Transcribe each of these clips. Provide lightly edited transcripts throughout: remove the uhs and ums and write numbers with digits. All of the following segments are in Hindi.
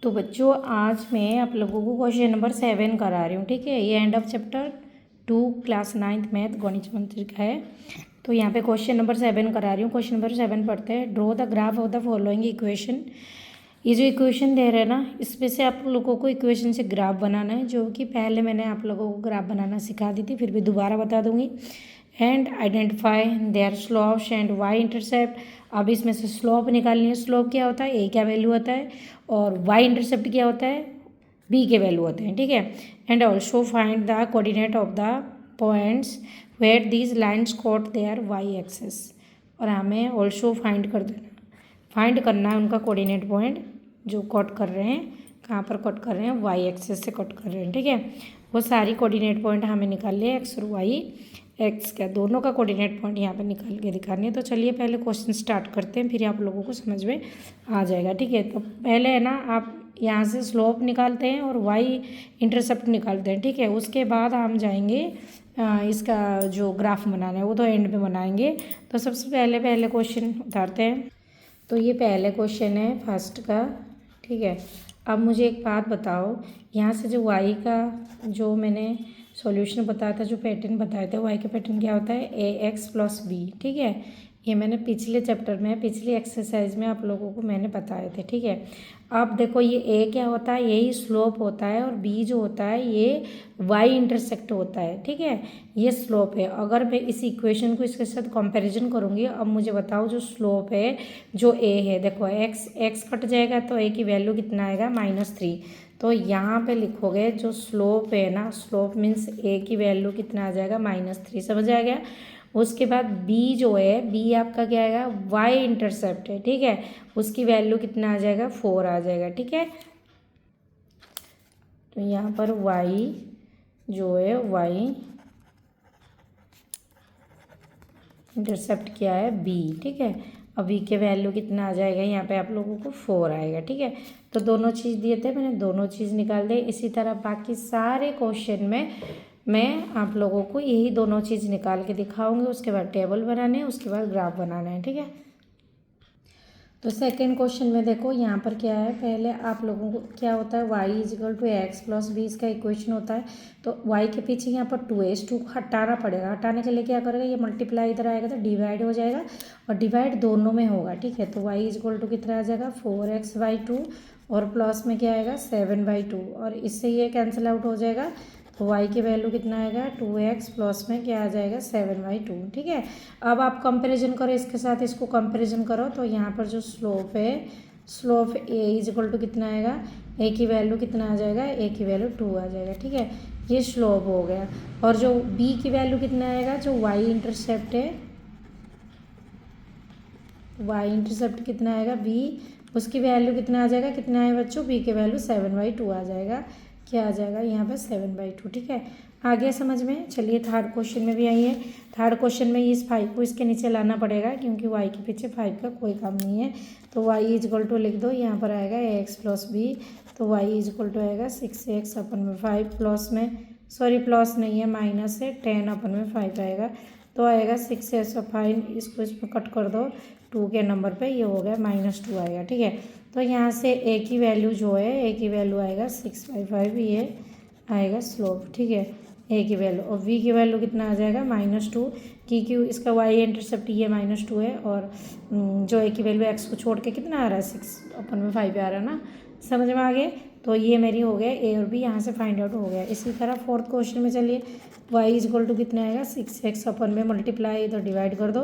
तो बच्चों आज मैं आप लोगों को क्वेश्चन नंबर 7 करा रही हूँ। ठीक है, ये end of chapter 2 class 9th math गणित मंत्र का है। तो यहाँ पे क्वेश्चन नंबर 7 करा रही हूँ। क्वेश्चन नंबर 7 पढ़ते हैं। Draw the graph of the following equation. ये जो इक्वेशन दे रहे हैं ना, इसमें से आप लोगों को इक्वेशन से ग्राफ बनाना है, जो कि पहले मैंने आप लोगों को ग्राफ बनाना सिखा दी थी, फिर भी दोबारा बता दूंगी। And identify their slopes and y intercept. अब इसमें से स्लोप निकालनी है। स्लोप क्या होता है, ए क्या वैल्यू होता है, और वाई इंटरसेप्ट क्या होता है, बी के वैल्यू होते हैं। ठीक है, and also find the coordinate of the points where these lines cut their y axes. और हमें ऑल्सो फाइंड करना है उनका कोऑर्डिनेट पॉइंट जो कट कर रहे हैं, कहाँ पर कट कर रहे हैं, वाई एक्सेस से कट कर रहे हैं। ठीक है, वो सारी कोऑर्डिनेट पॉइंट हमें निकाल लिए, एक्स और वाई, एक्स का दोनों का कोऑर्डिनेट पॉइंट यहाँ पे निकाल के दिखानी है। तो चलिए पहले क्वेश्चन स्टार्ट करते हैं, फिर आप लोगों को समझ में आ जाएगा। ठीक है, तो पहले है ना, आप यहाँ से स्लोप निकालते हैं और वाई इंटरसेप्ट निकालते हैं। ठीक है, उसके बाद हम जाएंगे इसका जो ग्राफ बनाना है वो तो एंड में बनाएंगे। तो सबसे पहले क्वेश्चन उतारते हैं। तो ये पहले क्वेश्चन है फर्स्ट का। ठीक है, अब मुझे एक बात बताओ, यहाँ से जो वाई का जो मैंने सॉल्यूशन बताया था, जो पैटर्न बताया था, वाई का पैटर्न क्या होता है, ए एक्स प्लस बी। ठीक है, ये मैंने पिछले चैप्टर में, पिछली एक्सरसाइज में आप लोगों को मैंने बताए थे। ठीक है, अब देखो ये ए क्या होता है, यही स्लोप होता है, और बी जो होता है ये वाई इंटरसेक्ट होता है। ठीक है, ये स्लोप है। अगर मैं इस इक्वेशन को इसके साथ कंपैरिजन करूँगी, अब मुझे बताओ जो स्लोप है, जो ए है, देखो एक्स कट जाएगा तो ए की वैल्यू कितना आएगा, -3। तो यहाँ पे लिखोगे जो स्लोप है ना, स्लोप मीन्स ए की वैल्यू कितना आ जाएगा, -3। समझ आ गया। उसके बाद बी जो है, बी आपका क्या आएगा, वाई इंटरसेप्ट है। ठीक है, उसकी वैल्यू कितना आ जाएगा, 4 आ जाएगा। ठीक है, तो यहाँ पर वाई जो है, वाई इंटरसेप्ट क्या है, बी। ठीक है, अब बी के वैल्यू कितना आ जाएगा, यहाँ पे आप लोगों को 4 आएगा। ठीक है, तो दोनों चीज़ दिए थे, मैंने दोनों चीज़ निकाल दी। इसी तरह बाकी सारे क्वेश्चन में मैं आप लोगों को यही दोनों चीज़ निकाल के दिखाऊंगी। उसके बाद टेबल बनाने हैं, उसके बाद ग्राफ बनाना है। ठीक है, तो सेकंड क्वेश्चन में देखो यहाँ पर क्या है, पहले आप लोगों को क्या होता है, y is equal to x plus b इसका इक्वेशन होता है। तो y के पीछे यहाँ पर 2 है, इस 2 को हटाना पड़ेगा। हटाने के लिए क्या करेगा, ये मल्टीप्लाई इधर आएगा तो डिवाइड हो जाएगा, और डिवाइड दोनों में होगा। ठीक है, तो y इजिकल टू कितना आ जाएगा, 4x/2, और प्लस में क्या आएगा, 7/2, और इससे ये कैंसिल आउट हो जाएगा। तो y की वैल्यू कितना आएगा, 2x, प्लस में क्या आ जाएगा, 7/2। ठीक है, अब आप कंपैरिजन करो इसके साथ, इसको कंपैरिजन करो। तो यहाँ पर जो स्लोप है, स्लोप a इजिकल टू कितना आएगा, a की वैल्यू कितना आ जाएगा, a की वैल्यू 2 आ जाएगा। ठीक है, ये स्लोप हो गया। और जो b की वैल्यू कितना आएगा, जो y इंटरसेप्ट है, y इंटरसेप्ट कितना आएगा, b, उसकी वैल्यू कितना आ जाएगा, कितना है बच्चों, b की वैल्यू 7/2 आ जाएगा। क्या आ जाएगा यहाँ पे, 7/2। ठीक है, आ गया समझ में। चलिए थर्ड क्वेश्चन में भी आई है। थर्ड क्वेश्चन में इस 5 को इसके नीचे लाना पड़ेगा, क्योंकि y के पीछे 5 का कोई काम नहीं है। तो y इजिकल टू लिख दो, यहाँ पर आएगा x प्लस बी। तो y इजिकल टू आएगा 6x/5, प्लस में, सॉरी प्लस नहीं है, माइनस है, 10/5 आएगा। तो आएगा 6x/5, इसको इसमें कट कर दो 2 के नंबर पे, ये हो गया -2 आएगा। ठीक है, तो यहाँ से a की वैल्यू जो है, a की वैल्यू आएगा 6/5, ये आएगा स्लोप। ठीक है, a की वैल्यू, और v की वैल्यू कितना आ जाएगा, -2, क्योंकि इसका y इंटरसेप्ट ये -2 है, और जो a की वैल्यू x को छोड़ के कितना आ रहा है, 6/5 आ रहा है ना। समझ में आ गए। तो ये मेरी हो गया a और b, यहाँ से फाइंड आउट हो गया। इसी तरह फोर्थ क्वेश्चन में चलिए, y इजिकल टू कितना आएगा, 6x अपन में मल्टीप्लाई इधर डिवाइड कर दो,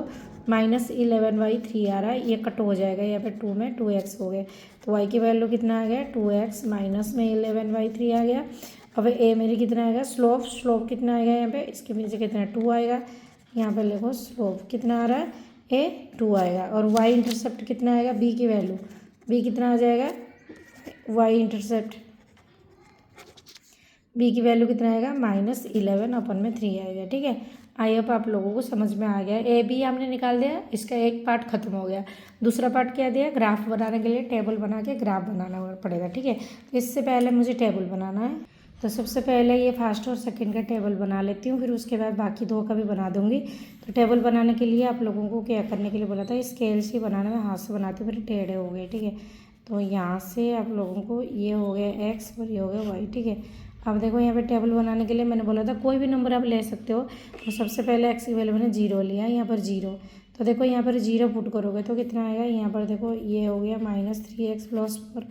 -11/3 आ रहा है, ये कट हो जाएगा, यहाँ पे 2 में 2x हो गए। तो y की वैल्यू कितना आ गया, 2x, माइनस में 11/3 आ गया। अब a मेरी कितना आएगा, स्लोप कितना आएगा, यहाँ पे इसके नीचे कितना 2 आएगा। यहाँ पे देखो स्लोप कितना आ रहा है, a 2 आएगा, और y इंटरसेप्ट कितना आएगा, b की वैल्यू, b कितना आ जाएगा, y इंटरसेप्ट b की वैल्यू कितना आएगा, -11/3 आएगा। ठीक है, आई होप आप लोगों को समझ में आ गया। ए बी हमने निकाल दिया, इसका एक पार्ट खत्म हो गया। दूसरा पार्ट क्या दिया, ग्राफ बनाने के लिए टेबल बना के ग्राफ बनाना पड़ेगा। ठीक है, तो इससे पहले मुझे टेबल बनाना है। तो सबसे पहले ये फर्स्ट और सेकंड का टेबल बना लेती हूँ, फिर उसके बाद बाकी 2 का भी बना दूंगी। तो टेबल बनाने के लिए आप लोगों को क्या करने के लिए बोला था, स्केल से बनाना, मैं हाथ से बनाती हूँ, मेरे टेढ़े हो गए। ठीक है, तो यहाँ से आप लोगों को ये हो गया एक्स और ये हो गया वाई, ठीक है। अब देखो यहाँ पे टेबल बनाने के लिए मैंने बोला था कोई भी नंबर आप ले सकते हो। तो सबसे पहले एक्स की वैल्यू मैंने 0 लिया, यहाँ पर 0। तो देखो यहाँ पर 0 पुट करोगे तो कितना आएगा, यहाँ पर देखो ये हो गया -3x + 4।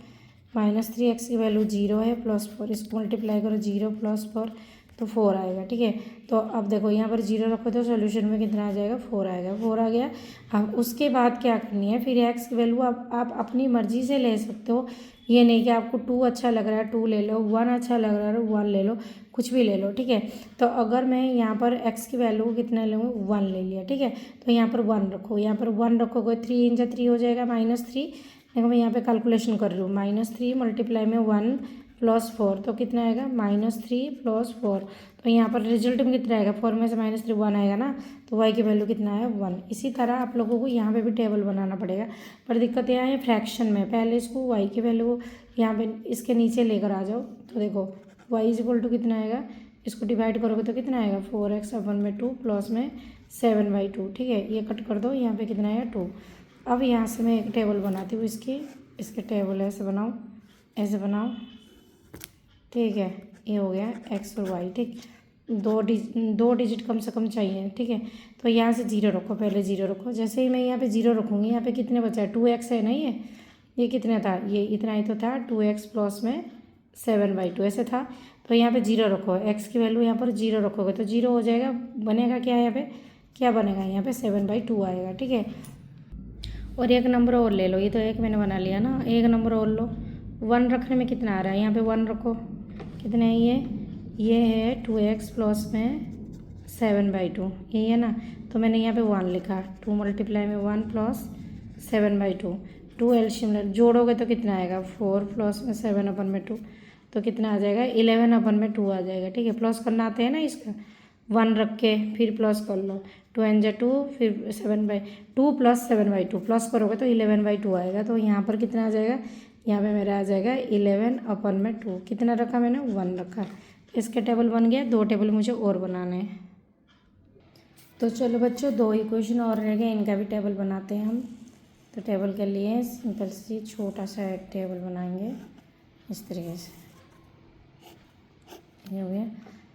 -3x की वैल्यू 0 है, +4, इसको मल्टीप्लाई करो 0 + 4 तो 4 आएगा, ठीक है। तो अब देखो यहाँ पर 0 रखो तो सोल्यूशन में कितना आ जाएगा, 4 आएगा, 4 आ गया। अब उसके बाद क्या करनी है, फिर एक्स की वैल्यू आप अपनी मर्जी से ले सकते हो। ये नहीं कि आपको 2 अच्छा लग रहा है 2 ले लो, 1 अच्छा लग रहा है 1 ले लो, कुछ भी ले लो, ठीक है। तो अगर मैं यहाँ पर एक्स की वैल्यू कितना लूँगी, 1 ले लिया, ठीक है। तो यहाँ पर 1 रखो, यहाँ पर 1 रखोगे 3 × 3 हो जाएगा -3। देखो मैं यहाँ पे कैलकुलेशन कर रही हूँ, -3 मल्टीप्लाई में 1 + 4 तो कितना आएगा, -3 + 4। तो यहाँ पर रिजल्ट में कितना आएगा, 4 में से -3 1 आएगा ना, तो y की वैल्यू कितना है, 1। इसी तरह आप लोगों को यहाँ पे भी टेबल बनाना पड़ेगा, पर दिक्कत यहाँ है फ्रैक्शन में। पहले इसको y की वैल्यू यहाँ पे इसके नीचे लेकर आ जाओ। तो देखो y = कितना आएगा, इसको डिवाइड करोगे तो कितना आएगा, 4x/2 प्लस में 7/2, ठीक है। ये कट कर दो, यहाँ पे कितना आएगा 2। अब यहाँ से मैं एक टेबल बनाती हूँ इसके टेबल ऐसे बनाओ, ऐसे बनाओ, ठीक है। ये हो गया एक्स और वाई, ठीक। दो डिजिट कम से कम चाहिए, ठीक है। तो यहाँ से 0 रखो, पहले 0 रखो। जैसे ही मैं यहाँ पे 0 रखूँगी, यहाँ पे कितने बचा है, 2x है ना, ये कितना था, ये इतना ही तो था, 2x प्लस में 7/2 ऐसे था। तो यहाँ पे 0 रखो, x की वैल्यू यहाँ पर 0 रखोगे तो 0 हो जाएगा। बनेगा क्या, यहाँ पे क्या बनेगा, यहाँ पे 7/2 आएगा, ठीक है। और एक नंबर और ले लो, ये तो एक मैंने बना लिया ना, एक नंबर और लो। 1 रखने में कितना आ रहा है, यहाँ पे 1 रखो, कितने है ये है 2x प्लस में 7/2, यही है ना। तो मैंने यहाँ पे 1 लिखा, 2 मल्टीप्लाई में 1 प्लस 7/2, 2 एलसीएम जोड़ोगे तो कितना आएगा, 4 प्लस में 7/2 तो कितना आ जाएगा, 11/2 आ जाएगा, ठीक है। प्लस करना आते हैं ना इसका, 1 रख के फिर प्लस कर लो, 2 × 2 फिर 7/2 प्लस 7/2 प्लस करोगे तो 11/2 आएगा। तो यहाँ पर कितना आ जाएगा, यहाँ पे मेरा आ जाएगा 11/2। कितना रखा मैंने, 1 रखा। इसके टेबल बन गया, 2 टेबल मुझे और बनाने हैं। तो चलो बच्चों, 2 इक्वेशन और रह गए, इनका भी टेबल बनाते हैं हम। तो टेबल के लिए सिंपल सी छोटा सा एक टेबल बनाएंगे इस तरीके से, ये हो गया।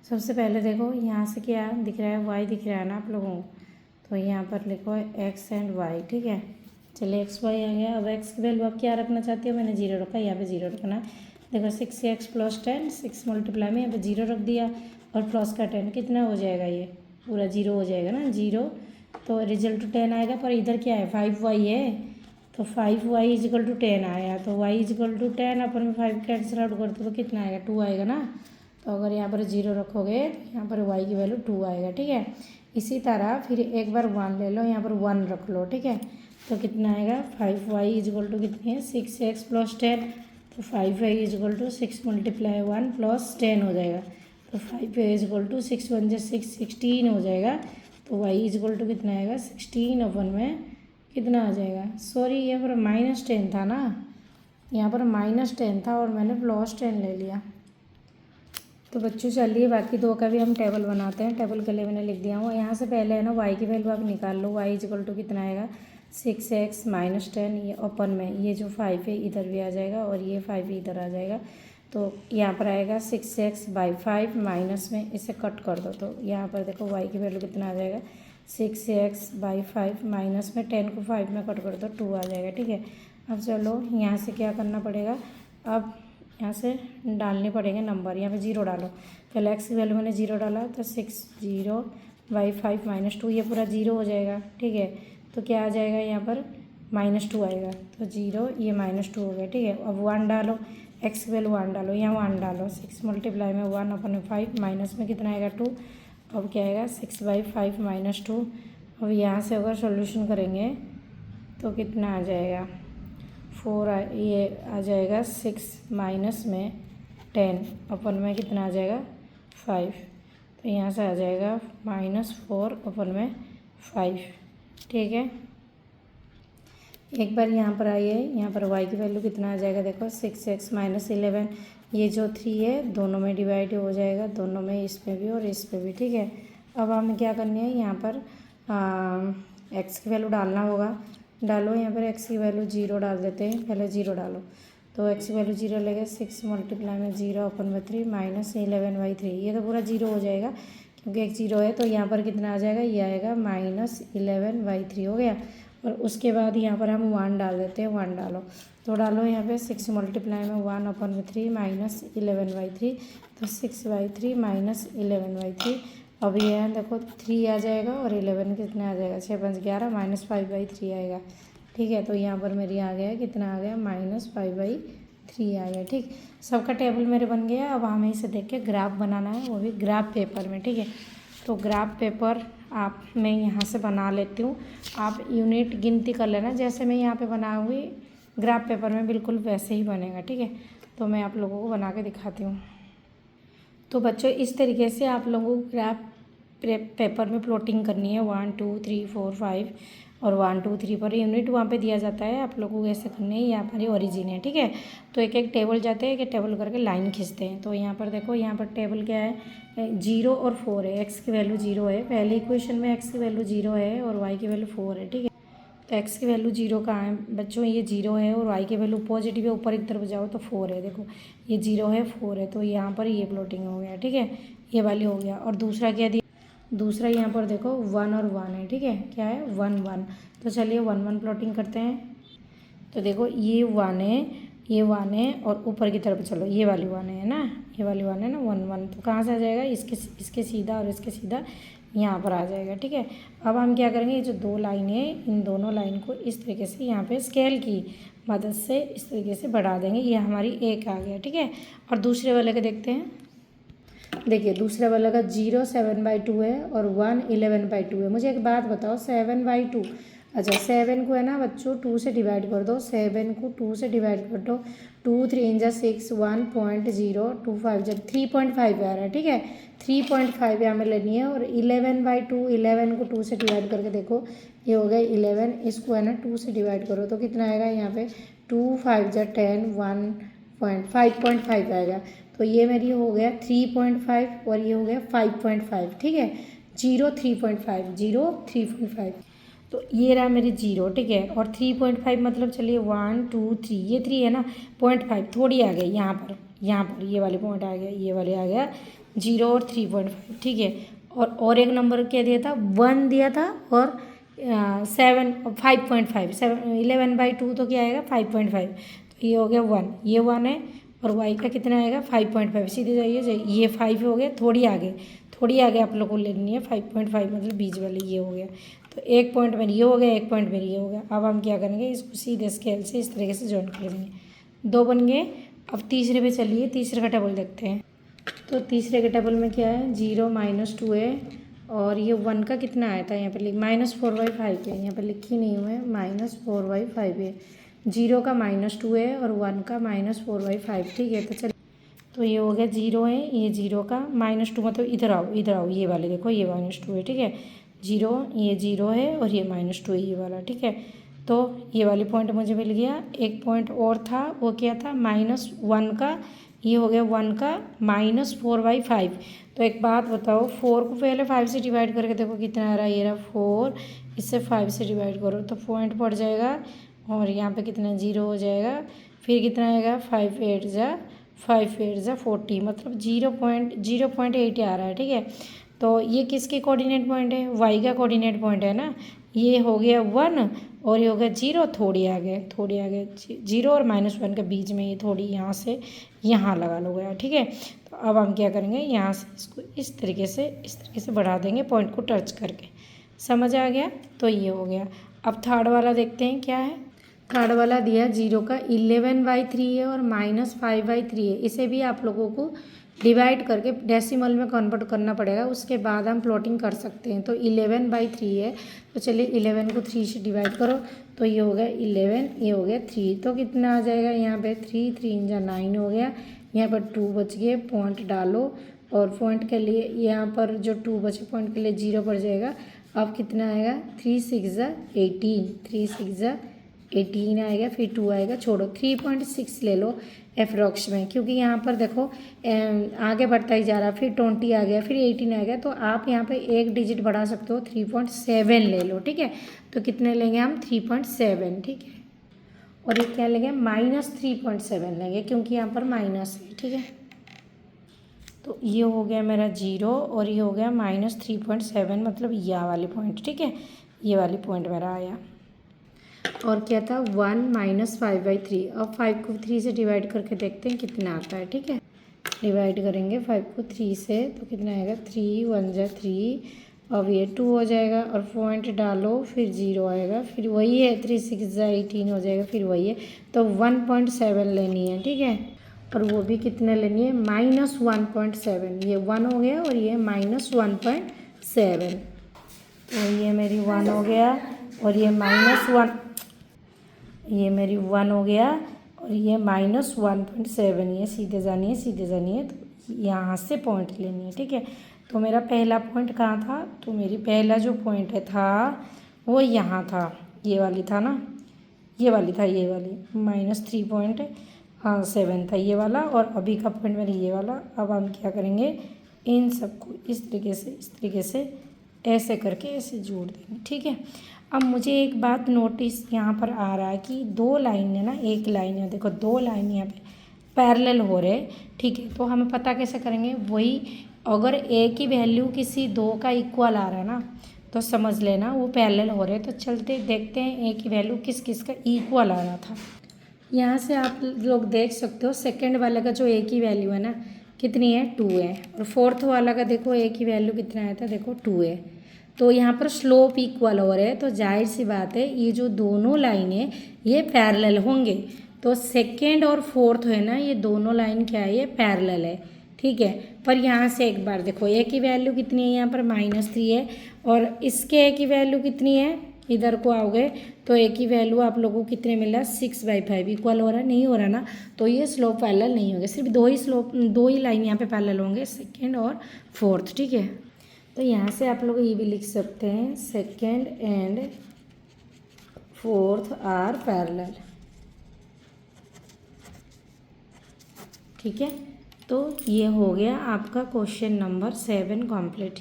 सबसे पहले देखो यहाँ से क्या दिख रहा है, y दिख रहा है ना आप लोगों को। तो यहाँ पर लिखो x एंड y, ठीक है। चलिए x y आ गया। अब x की वैल्यू आप क्या रखना चाहते हो, मैंने 0 रखा, यहाँ पे 0 रखना है। देखो 6x + 10, 6 मल्टीप्लाई में यहाँ पे 0 रख दिया और प्लस का 10, कितना हो जाएगा, ये पूरा 0 हो जाएगा ना, 0। तो रिजल्ट 10 आएगा, पर इधर क्या है, 5y है, तो 5y = 10 आया। तो y = 10, अपन में 5 कैंसिल आउट करते तो कितना आएगा, 2 आएगा ना। तो अगर यहाँ पर 0 रखोगे तो यहाँ पर y की वैल्यू 2 आएगा, ठीक है। इसी तरह फिर एक बार 1 ले लो, यहाँ पर 1 रख लो, ठीक है। तो कितना आएगा, 5y = कितनी है, 6x + 10, तो 5y = 6 मल्टीप्लाई 1 प्लस 10 हो जाएगा। तो 5y = 6 1 6 16 हो जाएगा। तो y = कितना आएगा, 16 में कितना आ जाएगा, सॉरी यहाँ पर -10 था ना, यहाँ पर -10 था और मैंने +10 ले लिया। तो बच्चों चलिए बाकी 2 का भी हम टेबल बनाते हैं। टेबल के लिए मैंने लिख दिया हूँ। यहाँ से पहले है ना y की वैल्यू आप निकाल लो, y = कितना आएगा, 6x - 10, ये ओपन में ये जो 5 है इधर भी आ जाएगा और ये 5 भी इधर आ जाएगा। तो यहाँ पर आएगा 6x/5 माइनस में इसे कट कर दो। तो यहाँ पर देखो y की वैल्यू कितना आ जाएगा, 6x/5 माइनस में 10 को 5 में कट कर दो, 2 आ जाएगा, ठीक है। अब चलो यहाँ से क्या करना पड़ेगा, अब यहाँ से डालने पड़ेंगे नंबर। यहाँ पे 0 डालो, पहले x की वैल्यू मैंने 0 डाला, तो 6 0/5 - 2 ये पूरा 0 हो जाएगा, ठीक है। तो क्या आ जाएगा, यहाँ पर -2 आएगा, तो 0 ये -2 हो गया, ठीक है। अब 1 डालो, x की वैल्यू 1 डालो, यहाँ 1 डालो, 6 मल्टीप्लाई में 1/5 माइनस में कितना आएगा, 2। अब क्या आएगा, 6/5 - 2। अब यहाँ से अगर सॉल्यूशन करेंगे तो कितना आ जाएगा, 4 ये आ जाएगा 6 माइनस में 10 अपन में कितना आ जाएगा, 5। तो यहाँ से आ जाएगा -4 अपन में 5, ठीक है। एक बार यहाँ पर आइए, यहाँ पर y की वैल्यू कितना आ जाएगा, देखो 6x - 11, ये जो 3 है दोनों में डिवाइड हो जाएगा, दोनों में, इस पे भी और इस पे भी, ठीक है। अब हमें क्या करनी है, यहाँ पर x की वैल्यू डालना होगा। डालो यहाँ पर एक्स की वैल्यू 0 डाल देते हैं, पहले 0 डालो तो एक्स की वैल्यू 0 लगेगा 6 मल्टीप्लाई में 0/3 माइनस 11/3। ये तो पूरा 0 हो जाएगा क्योंकि एक 0 है, तो यहाँ पर कितना आ जाएगा, ये आएगा -11/3 हो गया। और उसके बाद यहाँ पर हम 1 डाल देते हैं, 1 डालो तो डालो यहाँ पे 6 मल्टीप्लाई में 1/3 माइनस 11/3, तो 6/3 माइनस 11/3। अब ये है देखो 3 आ जाएगा और 11 कितना आ जाएगा, 6 5 11 माइनस 5/3 आएगा। ठीक है, तो यहाँ पर मेरी आ गया कितना आ गया, -5/3 आ गया। ठीक, सबका टेबल मेरे बन गया। अब हमें इसे देख के ग्राफ बनाना है, वो भी ग्राफ पेपर में। ठीक है, तो ग्राफ पेपर आप मैं यहाँ से बना लेती हूँ, आप यूनिट गिनती कर लेना। जैसे मैं यहाँ पे बनाऊँगी ग्राफ पेपर में बिल्कुल वैसे ही बनेगा। ठीक है, तो मैं आप लोगों को बना के दिखाती हूँ। तो बच्चों इस तरीके से आप लोगों को ग्राफ पेपर में प्लॉटिंग करनी है, 1 2 3 4 5 और 1 2 3 पर यूनिट वहाँ पे दिया जाता है, आप लोगों को ऐसे करने है। यहाँ पर ओरिजिन है। ठीक है, तो एक एक टेबल जाते हैं, एक टेबल करके लाइन खींचते हैं। तो यहाँ पर देखो, यहाँ पर टेबल क्या है, 0 और 4 है। एक्स की वैल्यू 0 है, पहले इक्वेशन में एक्स की वैल्यू 0 है और वाई की वैल्यू 4 है। ठीक है, तो एक्स की वैल्यू 0 कहाँ है बच्चों, ये 0 है और वाई की वैल्यू पॉजिटिव है, ऊपर की तरफ जाओ तो 4 है। देखो ये 0 है 4 है, तो यहाँ पर ये प्लॉटिंग हो गया। ठीक है, ये वाली हो गया। और दूसरा क्या दिया, दूसरा यहाँ पर देखो 1 और 1 है। ठीक है, क्या है 1 1, तो चलिए 1 1 प्लॉटिंग करते हैं। तो देखो ये 1 है, ये 1 है और ऊपर की तरफ चलो ये वाली 1 है ना, ये वाली 1 है ना 1 1, तो कहाँ से आ जाएगा, इसके सीधा और इसके सीधा यहाँ पर आ जाएगा। ठीक है, अब हम क्या करेंगे, ये जो 2 लाइन है इन दोनों लाइन को इस तरीके से यहाँ पे स्केल की मदद से इस तरीके से बढ़ा देंगे, ये हमारी 1 आ गया। ठीक है, और दूसरे वाले का देखते हैं। देखिए दूसरे वाला का 0 7/2 है और 1 11/2 है। मुझे एक बात बताओ, 7/2, अच्छा 7 को है ना बच्चों 2 से डिवाइड कर दो, 7 को 2 से डिवाइड कर दो, 2 3 जा 6, 1.025 जब 3.5 आ रहा है। ठीक है, 3.5 यहाँ में लेनी है। और 11/2, 11 को 2 से डिवाइड करके देखो, ये हो गया 11, इसको है ना 2 से डिवाइड करो तो कितना आएगा, यहाँ पे 2 5 जा 10, 5.5 आएगा। तो ये मेरी हो गया 3.5 और ये हो गया 5.5। ठीक है, 0 3.5, 0 3.5, तो ये रहा मेरी 0। ठीक है, और 3.5 मतलब चलिए 1 2 3, ये 3 है ना, 0.5 थोड़ी आ गई यहाँ पर ये वाली पॉइंट आ गया, ये वाले आ गया 0 और 3.5। ठीक है, और एक नंबर क्या दिया था, 1 दिया था और 5.5, 11/2 तो क्या आएगा 5.5, तो ये हो गया 1, ये 1 है और y का कितना आएगा 5.5, सीधे जाइए ये 5 हो गया, थोड़ी आगे आप लोग को लेनी है 5.5 मतलब बीच वाली, ये हो गया। तो एक पॉइंट मेरी ये हो गया, एक पॉइंट मेरी ये हो गया। अब हम क्या करेंगे, इसको सीधे स्केल से इस तरीके से जॉइन कर देंगे, 2 बन गए। अब तीसरे पे चलिए, तीसरे का टेबल देखते हैं। तो तीसरे के टेबल में क्या है, 0 -2 है और ये 1 का कितना आया था, यहाँ पर -4/5 है, यहाँ पर लिखी नहीं हुआ है, -4/5 है। 0 का -2 है और 1 का -4/5। ठीक है, तो चलिए, तो ये हो गया 0 है, ये 0 का -2 मतलब इधर आओ, ये वाले देखो ये -2 है। ठीक है, 0 ये 0 है और ये -2 ये वाला। ठीक है, तो ये वाली पॉइंट मुझे मिल गया। एक पॉइंट और था, वो क्या था, -1 का, ये हो गया 1 का -4/5। तो एक बात बताओ, 4 को पहले 5 से डिवाइड करके देखो कितना आ रहा है, ये रहा 4, इससे 5 से डिवाइड करो तो पॉइंट पड़ जाएगा और यहाँ पे कितना 0 हो जाएगा। फिर कितना आएगा, 5 8 जा 40 मतलब 0.8 आ रहा है। ठीक है, तो ये किसके कोऑर्डिनेट पॉइंट है, y का कोऑर्डिनेट पॉइंट है ना। ये हो गया 1 और ये हो गया 0, थोड़ी आगे 0 और -1 के बीच में, ये थोड़ी यहाँ से यहाँ लगा लो गया। ठीक है, तो अब हम क्या करेंगे, यहाँ से इसको इस तरीके से बढ़ा देंगे पॉइंट को टच करके। समझ आ गया, तो ये हो गया। अब थर्ड वाला देखते हैं क्या है। थर्ड वाला दिया 0 का 11/3 है और -5/3 है। इसे भी आप लोगों को डिवाइड करके डेसिमल में कन्वर्ट करना पड़ेगा, उसके बाद हम प्लॉटिंग कर सकते हैं। तो 11/3 है, तो चलिए 11 को 3 से डिवाइड करो तो ये हो गया 11, ये हो गया 3, तो कितना आ जाएगा यहाँ पे 3 3 जा 9 हो गया। यहाँ पर 2 बच गए, पॉइंट डालो और पॉइंट के लिए यहाँ पर जो 2 बचे पॉइंट के लिए 0 पड़ जाएगा। अब कितना आएगा, 3 6 जा 18, 3 6 जा 18 आएगा, फिर 2 आएगा, छोड़ो 3.6 ले लो अप्रॉक्स में, क्योंकि यहाँ पर देखो आगे बढ़ता ही जा रहा, फिर 20 आ गया, फिर 18 आ गया, तो आप यहाँ पे एक डिजिट बढ़ा सकते हो, 3.7 ले लो, ठीक है। तो कितने लेंगे हम? 3.7, ठीक है। और ये क्या लेंगे? -3.7 लेंगे, क्योंकि यहाँ पर माइनस है, ठीक है। तो ये हो गया मेरा 0 और ये हो गया -3.7, मतलब यह वाली पॉइंट, ठीक है। ये वाली पॉइंट मेरा आया। और क्या था? 1 - 5/3। अब 5 को 3 से डिवाइड करके देखते हैं कितना आता है, ठीक है। डिवाइड करेंगे 5 को 3 से, तो कितना आएगा? 3 1 जा 3। अब ये 2 हो जाएगा और पॉइंट डालो, फिर 0 आएगा, फिर वही है 3 6 जा 18 हो जाएगा, फिर वही है। तो 1.7 लेनी है, ठीक है। और वो भी कितना लेनी है? -1.7। ये 1 हो गया और ये -1.7। तो ये मेरी 1 हो गया और ये -1, ये मेरी 1 हो गया और ये -1.7। ये सीधे जानी है, तो यहाँ से पॉइंट लेनी है, ठीक है। तो मेरा पहला पॉइंट कहाँ था? तो मेरी पहला जो पॉइंट था वो यहाँ था, ये वाली था ना, ये वाली -3.7 था ये वाला, और अभी का पॉइंट मेरा ये वाला। अब हम क्या करेंगे? इन सबको इस तरीके से ऐसे करके ऐसे जोड़ देंगे, ठीक है। अब मुझे एक बात नोटिस यहाँ पर आ रहा है कि 2 लाइन है ना, एक लाइन है, देखो 2 लाइन यहाँ पे पैरेलल हो रहे, ठीक है। तो हमें पता कैसे करेंगे? वही, अगर ए की वैल्यू किसी 2 का इक्वल आ रहा है ना, तो समझ लेना वो पैरेलल हो रहे। तो चलते देखते हैं ए की वैल्यू किस किस का इक्वल आ रहा था। यहाँ से आप लोग देख सकते हो सेकंड वाले का जो ए की वैल्यू है ना, कितनी है? 2 है। और फोर्थ वाला का देखो ए की वैल्यू कितना आया था, देखो 2 है। तो यहाँ पर स्लोप इक्वल हो रहे हैं, तो जाहिर सी बात है ये जो दोनों लाइन है ये पैरेलल होंगे। तो सेकंड और फोर्थ है ना, ये दोनों लाइन क्या है? ये पैरेलल है, ठीक है। पर यहाँ से एक बार देखो ए की वैल्यू कितनी है? यहाँ पर -3 है, और इसके ए की वैल्यू कितनी है? इधर को आओगे तो ए की वैल्यू आप लोगों को कितने मिल रहा है? 6/5। इक्वल हो रहा है? नहीं हो रहा ना, तो ये स्लोप पैरेलल नहीं होंगे। सिर्फ दो ही लाइन यहाँ पे पैरेलल होंगे, सेकेंड और फोर्थ, ठीक है। तो यहाँ से आप लोग ये भी लिख सकते हैं, second and fourth are parallel, ठीक है। तो ये हो गया आपका क्वेश्चन नंबर 7 कंप्लीट।